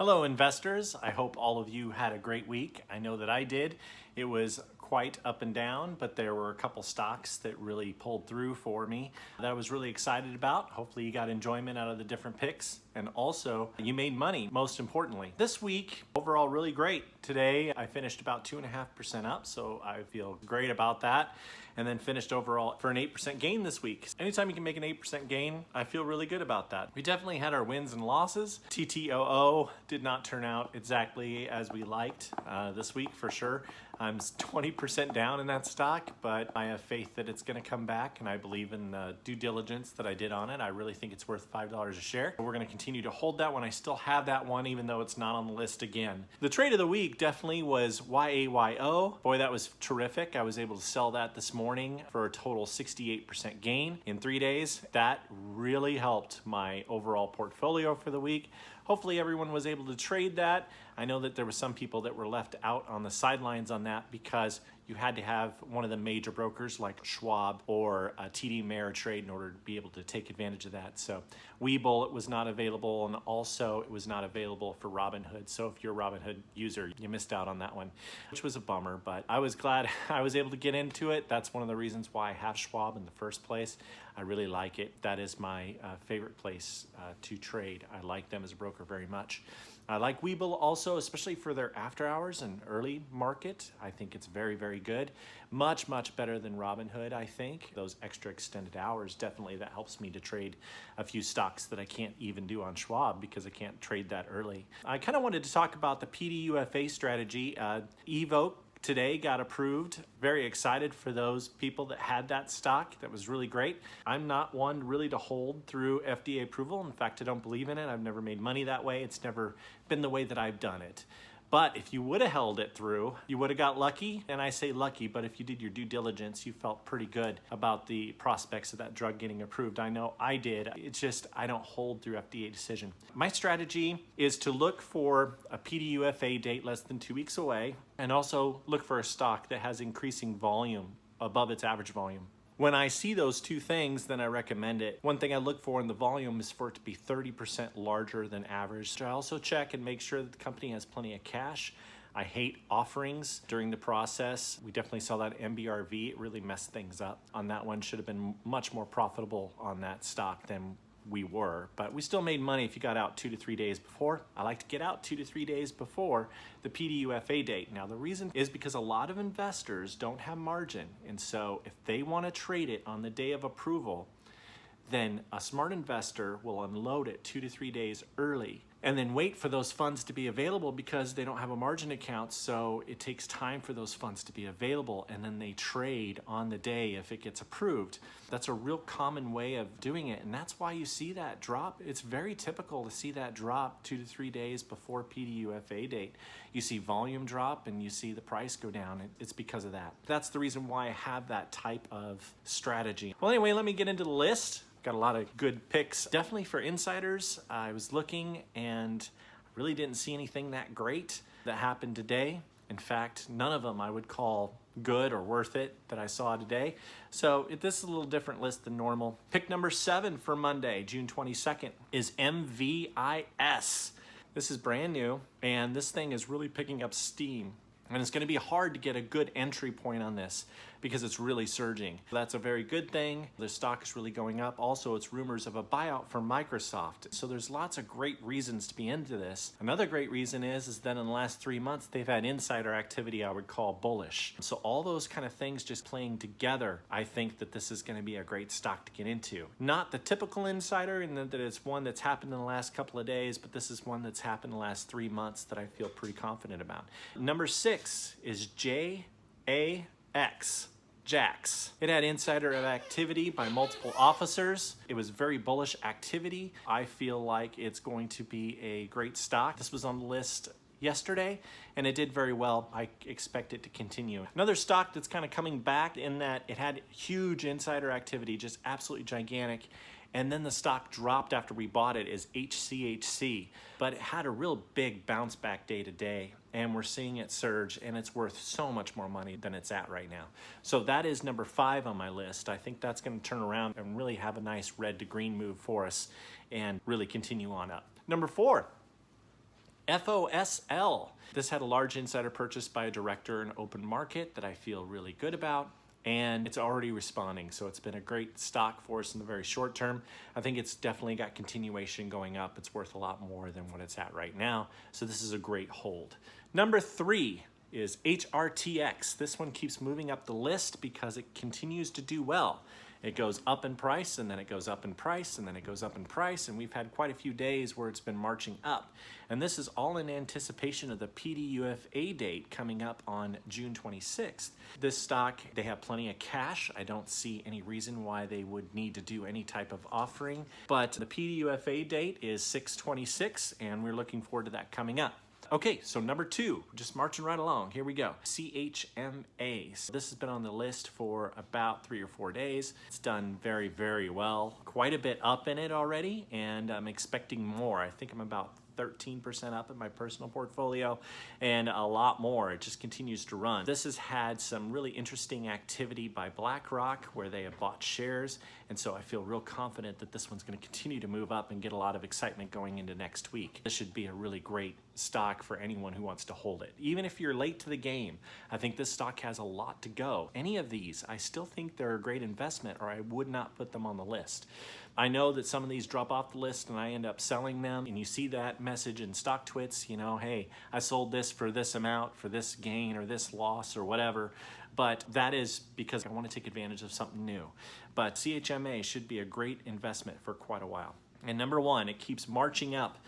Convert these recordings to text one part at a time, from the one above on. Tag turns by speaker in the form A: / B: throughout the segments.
A: Hello investors, I hope all of you had a great week. I know that I did. It was quite up and down, but there were a couple stocks that really pulled through for me that I was really excited about. Hopefully you got enjoyment out of the different picks, and also you made money, most importantly. This week, overall really great. Today I finished about 2.5% up, so I feel great about that. And then finished overall for an 8% gain this week. Anytime you can make an 8% gain, I feel really good about that. We definitely had our wins and losses. TTOO did not turn out exactly as we liked this week for sure. I'm 20% down in that stock, but I have faith that it's gonna come back, and I believe in the due diligence that I did on it. I really think it's worth $5 a share. We're gonna continue to hold that one. I still have that one, even though it's not on the list again. The trade of the week definitely was YAYO. Boy, that was terrific. I was able to sell that this morning for a total 68% gain in 3 days. That really helped my overall portfolio for the week. Hopefully everyone was able to trade that. I know that there were some people that were left out on the sidelines on that because you had to have one of the major brokers like Schwab or TD Ameritrade in order to be able to take advantage of that. So Webull, it was not available, and also it was not available for Robinhood. So if you're a Robinhood user, you missed out on that one, which was a bummer, but I was glad I was able to get into it. That's one of the reasons why I have Schwab in the first place. I really like it. That is my favorite place to trade. I like them as a broker very much. I like Webull also, especially for their after hours and early market. I think it's very, very good. Much, much better than Robinhood, I think. Those extra extended hours, definitely that helps me to trade a few stocks that I can't even do on Schwab because I can't trade that early. I kind of wanted to talk about the PDUFA strategy. Evoke today got approved. Very excited for those people that had that stock. That was really great. I'm not one really to hold through FDA approval. In fact, I don't believe in it. I've never made money that way. It's never been the way that I've done it. But if you would have held it through, you would have got lucky. And I say lucky, but if you did your due diligence, you felt pretty good about the prospects of that drug getting approved. I know I did. It's just I don't hold through FDA decision. My strategy is to look for a PDUFA date less than 2 weeks away, and also look for a stock that has increasing volume above its average volume. When I see those two things, then I recommend it. One thing I look for in the volume is for it to be 30% larger than average. So I also check and make sure that the company has plenty of cash. I hate offerings during the process. We definitely saw that MBRV. It really messed things up on that one. Should have been much more profitable on that stock than we were, but we still made money if you got out 2 to 3 days before. I like to get out 2 to 3 days before the PDUFA date. Now the reason is because a lot of investors don't have margin, and so if they want to trade it on the day of approval, then a smart investor will unload it 2 to 3 days early and then wait for those funds to be available because they don't have a margin account, so it takes time for those funds to be available, and then they trade on the day if it gets approved. That's a real common way of doing it, and that's why you see that drop. It's very typical to see that drop 2 to 3 days before PDUFA date. You see volume drop and you see the price go down. It's because of that. That's the reason why I have that type of strategy. Well, anyway, let me get into the list. Got a lot of good picks. Definitely for insiders, I was looking and really didn't see anything that great that happened today. In fact, none of them I would call good or worth it that I saw today. So this is a little different list than normal. Pick number 7 for Monday, June 22nd, is Mvis. This is brand new, and this thing is really picking up steam. And it's going to be hard to get a good entry point on this because it's really surging. That's a very good thing. The stock is really going up. Also, it's rumors of a buyout from Microsoft. So there's lots of great reasons to be into this. Another great reason is that in the last 3 months, they've had insider activity I would call bullish. So all those kind of things just playing together, I think that this is going to be a great stock to get into. Not the typical insider in that it's one that's happened in the last couple of days, but this is one that's happened in the last 3 months that I feel pretty confident about. Number 6 is JAX. JAX. It had insider activity by multiple officers. It was very bullish activity. I feel like it's going to be a great stock. This was on the list yesterday, and it did very well. I expect it to continue. Another stock that's kind of coming back in that it had huge insider activity, just absolutely gigantic, and then the stock dropped after we bought it, is HCHC, but it had a real big bounce back day today, and we're seeing it surge, and it's worth so much more money than it's at right now. So that is number 5 on my list. I think that's going to turn around and really have a nice red to green move for us and really continue on up. Number 4, FOSL. This had a large insider purchase by a director in open market that I feel really good about. And it's already responding, so it's been a great stock for us in the very short term. I think it's definitely got continuation going up. It's worth a lot more than what it's at right now, so this is a great hold. Number 3 is HRTX. This one keeps moving up the list because it continues to do well. It goes up in price, and then it goes up in price, and then it goes up in price, and we've had quite a few days where it's been marching up. And this is all in anticipation of the PDUFA date coming up on June 26th. This stock, they have plenty of cash. I don't see any reason why they would need to do any type of offering, but the PDUFA date is 6/26, and we're looking forward to that coming up. Okay, so number 2, just marching right along. Here we go. CHMA. So this has been on the list for about 3 or 4 days. It's done very, very well. Quite a bit up in it already, and I'm expecting more. I think I'm about 13% up in my personal portfolio and a lot more. It just continues to run. This has had some really interesting activity by BlackRock where they have bought shares, and so I feel real confident that this one's going to continue to move up and get a lot of excitement going into next week. This should be a really great stock for anyone who wants to hold it. Even if you're late to the game, I think this stock has a lot to go. Any of these, I still think they're a great investment, or I would not put them on the list. I know that some of these drop off the list and I end up selling them, and you see that message in Stocktwits, you know, hey, I sold this for this amount, for this gain or this loss or whatever, but that is because I want to take advantage of something new. But CHMA should be a great investment for quite a while. And number 1, it keeps marching up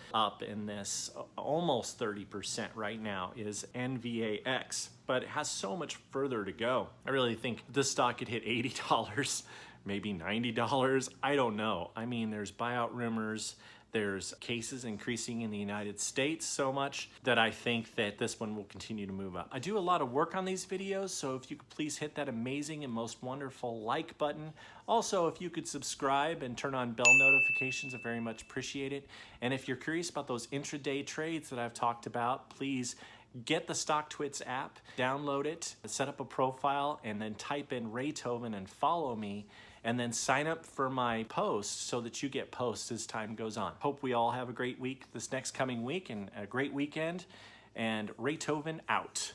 A: in this almost 30% right now, is NVAX, but it has so much further to go. I really think this stock could hit $80, maybe $90, I don't know. I mean, there's buyout rumors, there's cases increasing in the United States so much that I think that this one will continue to move up. I do a lot of work on these videos, so if you could please hit that amazing and most wonderful like button. Also, if you could subscribe and turn on bell notifications, I very much appreciate it. And if you're curious about those intraday trades that I've talked about, please get the Stocktwits app, download it, set up a profile, and then type in Raythoven and follow me, and then sign up for my posts so that you get posts as time goes on. Hope we all have a great week this next coming week and a great weekend, and Raythoven out.